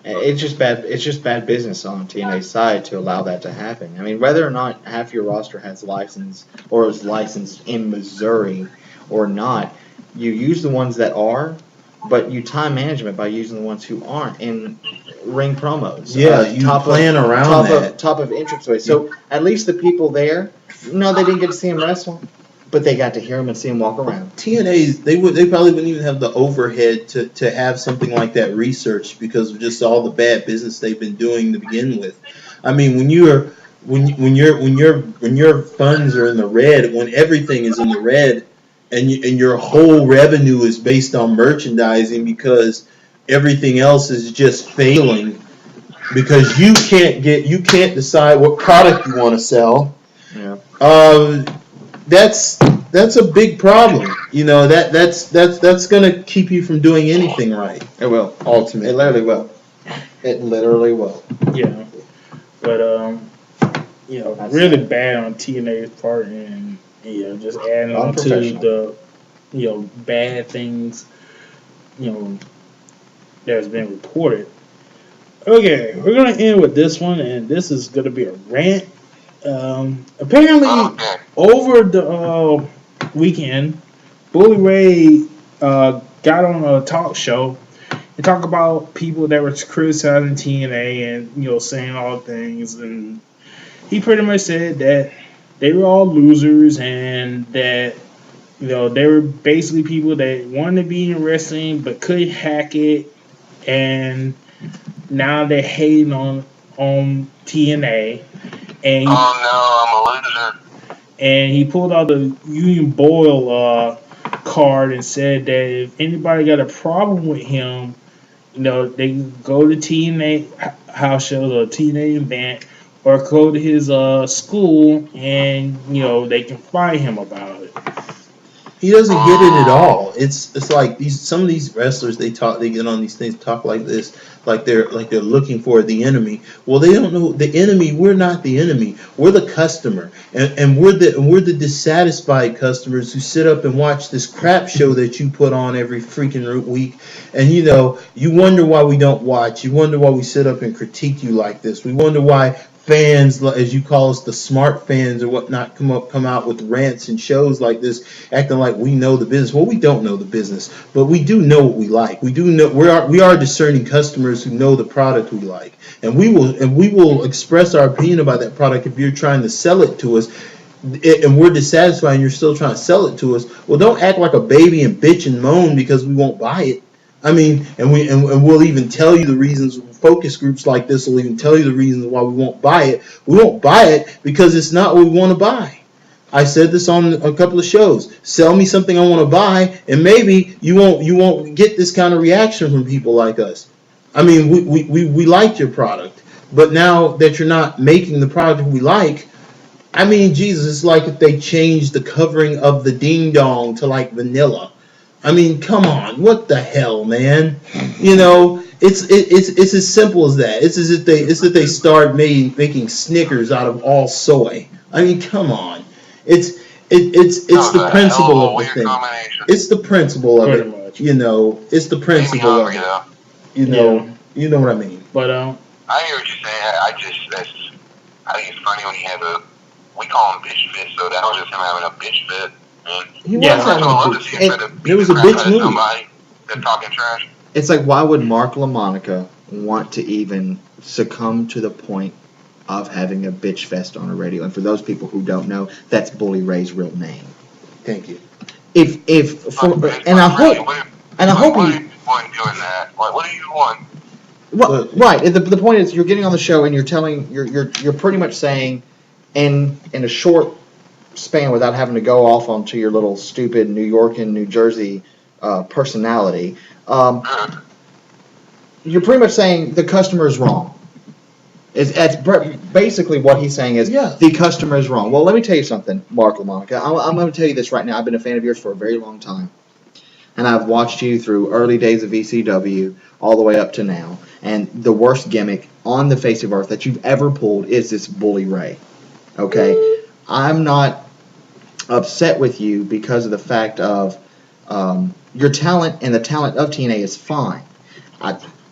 It's just bad. It's just bad business on TNA's side to allow that to happen. I mean, whether or not half your roster has license or is licensed in Missouri or not, you use the ones that are, but you time management by using the ones who aren't in ring promos. Yeah, you plan around that. Top of entranceway. So at least the people there, no, they didn't get to see him wrestle, but they got to hear him and see him walk around. TNA's they probably wouldn't even have the overhead to have something like that researched because of just all the bad business they've been doing to begin with. I mean, when your funds are in the red, when everything is in the red, and your whole revenue is based on merchandising because everything else is just failing because you can't decide what product you want to sell. Yeah. That's a big problem. You know, that's gonna keep you from doing anything right. It will. Ultimately. It literally will. It literally will. Yeah. But really bad on TNA's part, and just adding on to the bad things that's been reported. Okay, we're gonna end with this one, and this is gonna be a rant. Apparently, over the weekend, Bully Ray got on a talk show and talked about people that were criticizing TNA and saying all things, and he pretty much said that they were all losers and that they were basically people that wanted to be in wrestling but couldn't hack it, and now they're hating on TNA. And I'm a loser. And he pulled out the Union Boyle card and said that if anybody got a problem with him, they can go to TNA house shows or TNA event or go to his school and they can fight him about it. He doesn't get it at all. It's like some of these wrestlers they get on these things, talk like this, like they're looking for the enemy. Well, they don't know the enemy. We're not the enemy. We're the customer, and we're the dissatisfied customers who sit up and watch this crap show that you put on every freaking week, and you wonder why we don't watch. You wonder why we sit up and critique you like this. We wonder why fans, as you call us, the smart fans or whatnot, come out with rants and shows like this, acting like we know the business. Well, we don't know the business, but we do know what we like. We do know we are discerning customers who know the product we like, and we will express our opinion about that product if you're trying to sell it to us. And we're dissatisfied and you're still trying to sell it to us. Well, don't act like a baby and bitch and moan because we won't buy it. I mean, and we'll even tell you the reasons. Focus groups like this will even tell you the reasons why we won't buy it. We won't buy it because it's not what we want to buy. I said this on a couple of shows. Sell me something I want to buy, and maybe you won't get this kind of reaction from people like us. I mean, we liked your product, but now that you're not making the product we like, I mean, Jesus, it's like if they changed the covering of the Ding Dong to like vanilla. I mean, come on, what the hell, man? It's as simple as that. It's as if they start making Snickers out of all soy. I mean, come on. It's the principle of the thing. It's the principle of it. It's the principle of it. You know what I mean. But I hear what you're saying. I think it's funny when you have we call him bitch fit, so that was just him having a bitch fit. He was having a bitch fit. It was a bitch move. Somebody that's talking trash. It's like, why would Mark LoMonaco want to even succumb to the point of having a bitch fest on a radio? And for those people who don't know, that's Bully Ray's real name. Thank you. I hope he doing that. What do you want? Well, right. The point is, you're getting on the show and you're pretty much saying, in a short span, without having to go off onto your little stupid New York and New Jersey personality, you're pretty much saying the customer is wrong. That's basically what he's saying is the customer is wrong. Well, let me tell you something, Mark LoMonaco. I'm going to tell you this right now. I've been a fan of yours for a very long time. And I've watched you through early days of ECW all the way up to now. And the worst gimmick on the face of earth that you've ever pulled is this Bully Ray. Okay? I'm not upset with you because of the fact of your talent, and the talent of TNA is fine.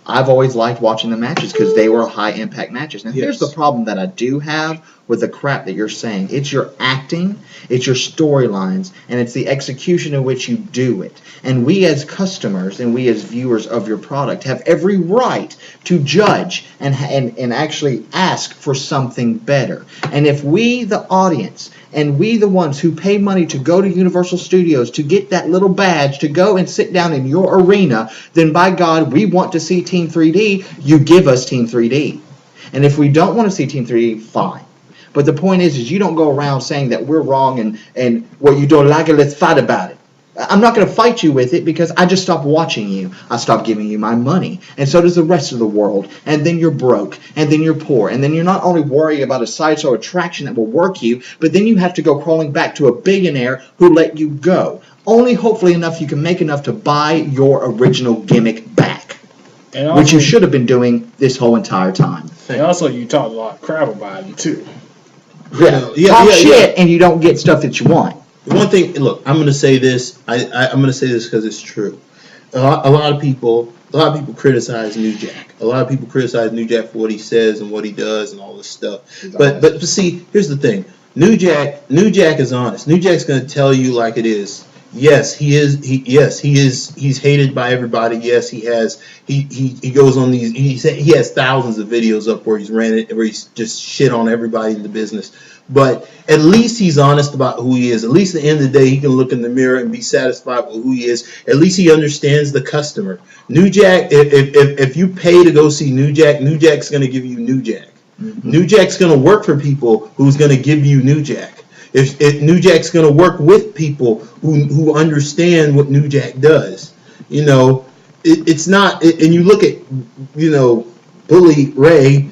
I've always liked watching the matches because they were high impact matches. Now, here's the problem that I do have with the crap that you're saying. It's your acting, it's your storylines, and it's the execution in which you do it. And we as customers and we as viewers of your product have every right to judge and actually ask for something better. And if we, the audience, and we, the ones who pay money to go to Universal Studios to get that little badge to go and sit down in your arena, then by God, we want to see Team 3D. You give us Team 3D. And if we don't want to see Team 3D, fine. But the point is you don't go around saying that we're wrong and well, you don't like it, let's fight about it. I'm not going to fight you with it because I just stopped watching you. I stopped giving you my money. And so does the rest of the world. And then you're broke. And then you're poor. And then you're not only worrying about a sideshow attraction that will work you, but then you have to go crawling back to a billionaire who let you go. Only hopefully enough you can make enough to buy your original gimmick back. And also, which you should have been doing this whole entire time. And also you talk a lot of crap about him too. Talk shit and you don't get stuff that you want. One thing, look, I'm going to say this. I'm going to say this because it's true. A lot of people criticize New Jack. A lot of people criticize New Jack for what he says and what he does and all this stuff. But see, here's the thing. New Jack is honest. New Jack's going to tell you like it is. Yes, he is. He's hated by everybody. Yes, he has. He goes on these. He has thousands of videos up where he's just shit on everybody in the business. But at least he's honest about who he is. At least at the end of the day, he can look in the mirror and be satisfied with who he is. At least he understands the customer. New Jack, if you pay to go see New Jack's going to give you New Jack. Mm-hmm. New Jack's going to work for people who's going to give you New Jack. If New Jack's going to work with people who understand what New Jack does. You know, it's not. And you look at, Bully Ray.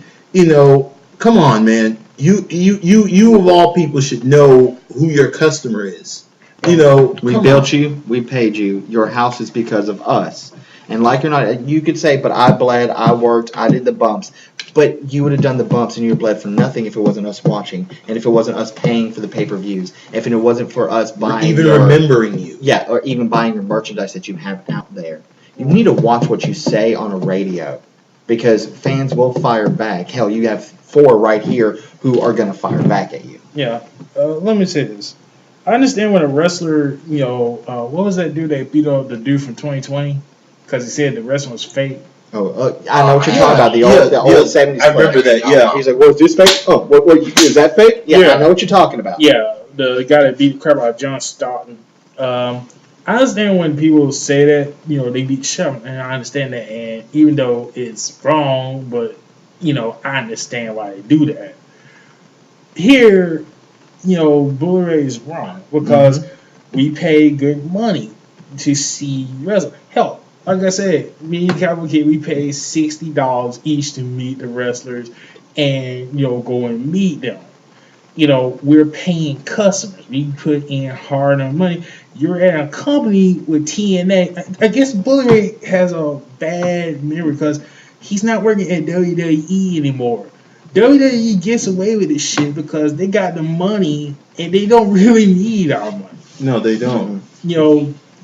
Come on, man. You of all people should know who your customer is. We built you, we paid you. Your house is because of us. And like or not, you could say, but I bled, I worked, I did the bumps. But you would have done the bumps and you bled for nothing if it wasn't us watching, and if it wasn't us paying for the pay-per-views, if it wasn't for us buying remembering you. Yeah, or even buying your merchandise that you have out there. You need to watch what you say on a radio, because fans will fire back. Hell, you have 4 right here who are going to fire back at you. Yeah. Let me say this. I understand when a wrestler, what was that dude that beat up the dude from 2020? Because he said the wrestling was fake. I know what you're talking about. The old 70s. I remember that. Yeah. He's like, "Was this fake? Oh, what? Is that fake?" Yeah, I know what you're talking about. Yeah, the guy that beat the crap out of John Stockton. I understand when people say that, they beat the shit, and I understand that. And even though it's wrong, but I understand why they do that. Here, Bully Ray is wrong because we pay good money to see wrestling. Hell, like I said, me and Cavalcade, we pay $60 each to meet the wrestlers and, go and meet them. We're paying customers. We put in hard-earned money. You're at a company with TNA. I guess Bully Ray has a bad memory because he's not working at WWE anymore. WWE gets away with this shit because they got the money and they don't really need our money. No, they don't.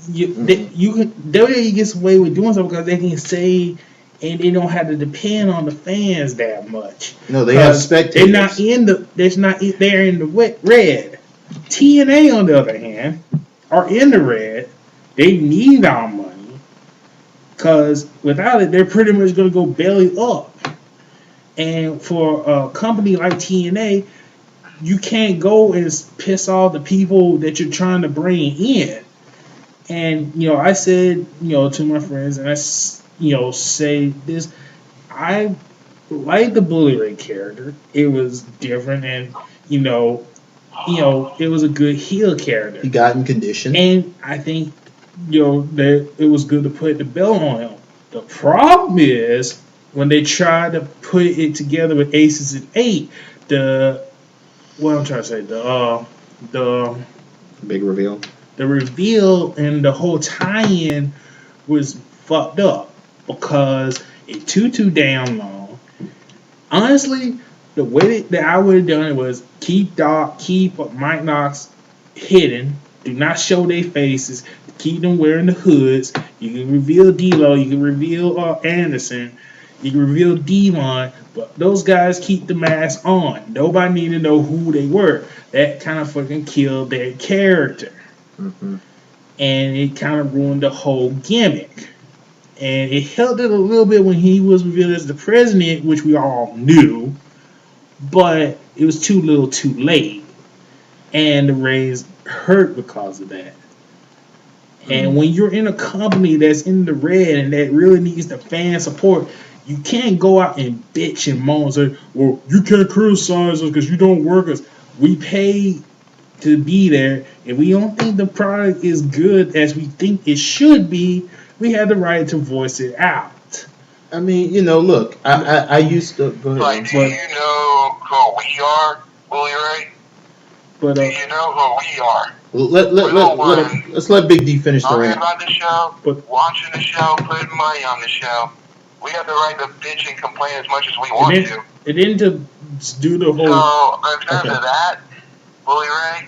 WWE gets away with doing so because they can say, and they don't have to depend on the fans that much. No, they have spectators. They're in the red. TNA, on the other hand, are in the red. They need our money because without it, they're pretty much going to go belly up. And for a company like TNA, you can't go and piss off the people that you're trying to bring in. And, I said, to my friends, and I, say this, I like the Bully Ray character. It was different, and, it was a good heel character. He got in condition. And I think, that it was good to put the belt on him. The problem is, when they tried to put it together with Aces and 8, the big reveal. The reveal and the whole tie-in was fucked up because it took too damn long. Honestly, the way that I would have done it was keep Mike Knox hidden Do not show their faces. Keep them wearing the hoods. You can reveal D-Lo. You can reveal Anderson. You can reveal Devon. But those guys keep the mask on. Nobody need to know who they were. That kind of fucking killed their character. Mm-hmm. And it kind of ruined the whole gimmick. And it helped it a little bit when he was revealed as the president, which we all knew. But it was too little too late. And the Rays hurt because of that. And when you're in a company that's in the red and that really needs the fan support, you can't go out and bitch and moan and say, well, you can't criticize us because you don't work us. We pay to be there. If we don't think the product is good as we think it should be, we have the right to voice it out. I mean, look, I used to. Go ahead. Like, do you know who we are, Willie Ray? But do you know who we are? Let's let Big D finish the talking rant. about the show, watching the show, putting money on the show. We have the right to bitch and complain as much as we want to. It didn't do the whole. So, in terms of that, Willie Ray,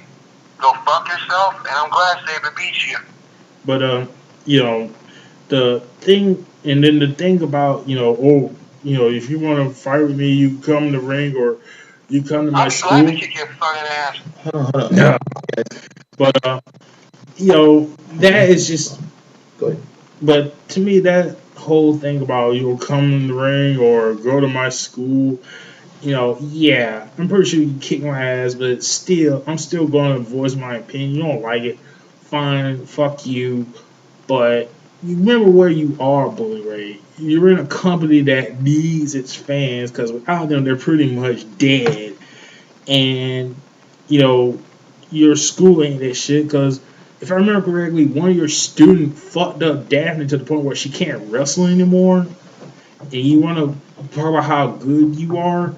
go fuck yourself, and I'm glad Sabre beat you. But, the thing, and then the thing about, if you want to fight with me, you come to the ring or you come to my school. I'm glad to kick your fucking ass. Hold on. No. But, that is just. Go ahead. But to me, that whole thing about come in the ring or go to my school, yeah, I'm pretty sure you can kick my ass, but I'm still going to voice my opinion. You don't like it, fine, fuck you. But you remember where you are, Bully Ray. You're in a company that needs its fans because without them, they're pretty much dead. And your school ain't that shit because. If I remember correctly, one of your students fucked up Daphne to the point where she can't wrestle anymore. And you want to talk about how good you are.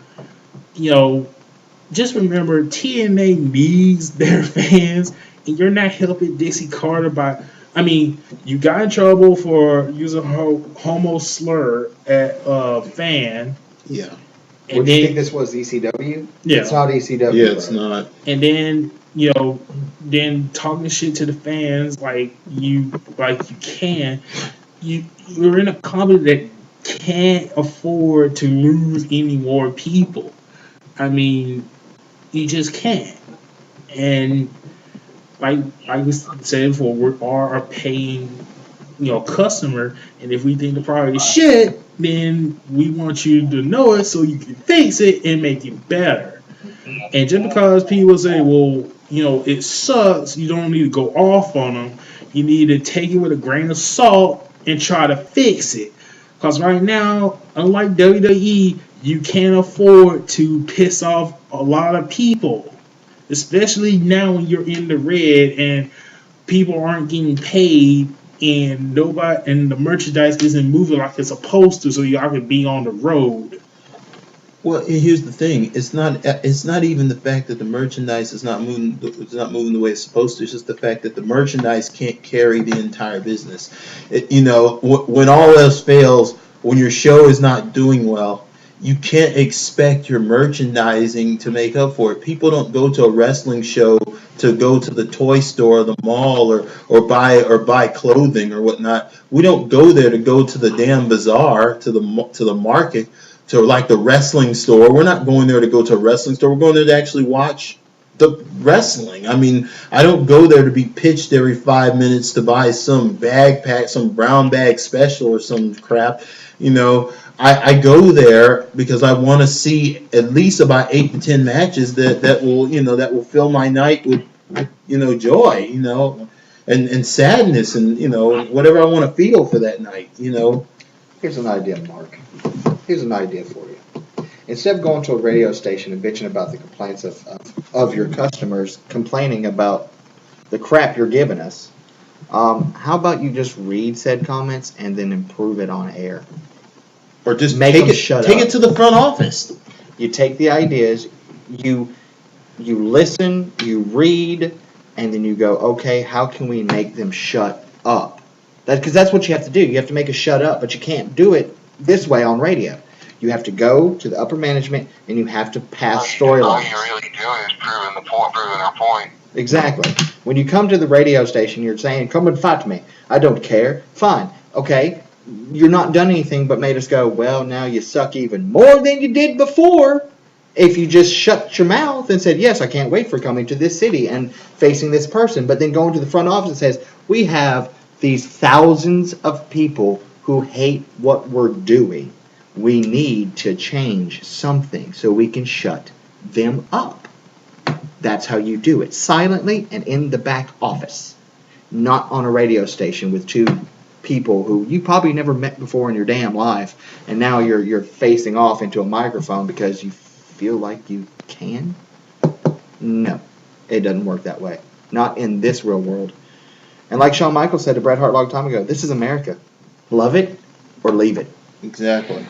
Just remember TNA needs their fans. And you're not helping Dixie Carter you got in trouble for using homo slur at fan. Yeah. And would you think this was ECW? Yeah. It's not ECW. Yeah, it's not. And then, then talking shit to the fans like you can. You're in a company that can't afford to lose any more people. You just can't. And like we said before, we are a paying, customer. And if we think the product is shit, then we want you to know it so you can fix it and make it better. And just because people say, well, it sucks, you don't need to go off on them. You need to take it with a grain of salt and try to fix it. Because right now, unlike WWE, you can't afford to piss off a lot of people. Especially now when you're in the red and people aren't getting paid and the merchandise isn't moving like it's supposed to, so y'all can be on the road. Well, here's the thing: it's not even the fact that the merchandise is not moving the way it's supposed to. It's just the fact that the merchandise can't carry the entire business. When all else fails, when your show is not doing well, you can't expect your merchandising to make up for it. People don't go to a wrestling show to go to the toy store or the mall or buy clothing or whatnot. We don't go there to go to the damn bazaar, to the market, to like the wrestling store. We're not going there to go to a wrestling store. We're going there to actually watch the wrestling. I don't go there to be pitched every 5 minutes to buy some bag pack, some brown bag special or some crap. I go there because I want to see at least about 8 to 10 matches that will fill my night with joy, and sadness and whatever I want to feel for that night. Here's an idea, Mark. Here's an idea for you. Instead of going to a radio station and bitching about the complaints of your customers, complaining about the crap you're giving us, how about you just read said comments and then improve it on air? Or just take it to the front office. You take the ideas, you listen, you read, and then you go, okay, how can we make them shut up? Because that's what you have to do. You have to make it shut up, but you can't do it this way on radio. You have to go to the upper management, and you have to pass storylines. All you're really doing is proving our point. Exactly. When you come to the radio station, you're saying, come and fight me. I don't care. Fine. Okay. You're not done anything but made us go, well, now you suck even more than you did before. If you just shut your mouth and said, yes, I can't wait for coming to this city and facing this person, but then going to the front office and says, we have these thousands of people who hate what we're doing. We need to change something so we can shut them up. That's how you do it. Silently and in the back office. Not on a radio station with two people who you probably never met before in your damn life, and now you're facing off into a microphone because you feel like you can? No, it doesn't work that way. Not in this real world. And like Shawn Michaels said to Bret Hart a long time ago, this is America. Love it or leave it. Exactly.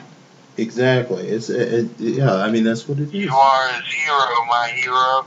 Yeah, I mean, that's what it is. You are a zero, my hero.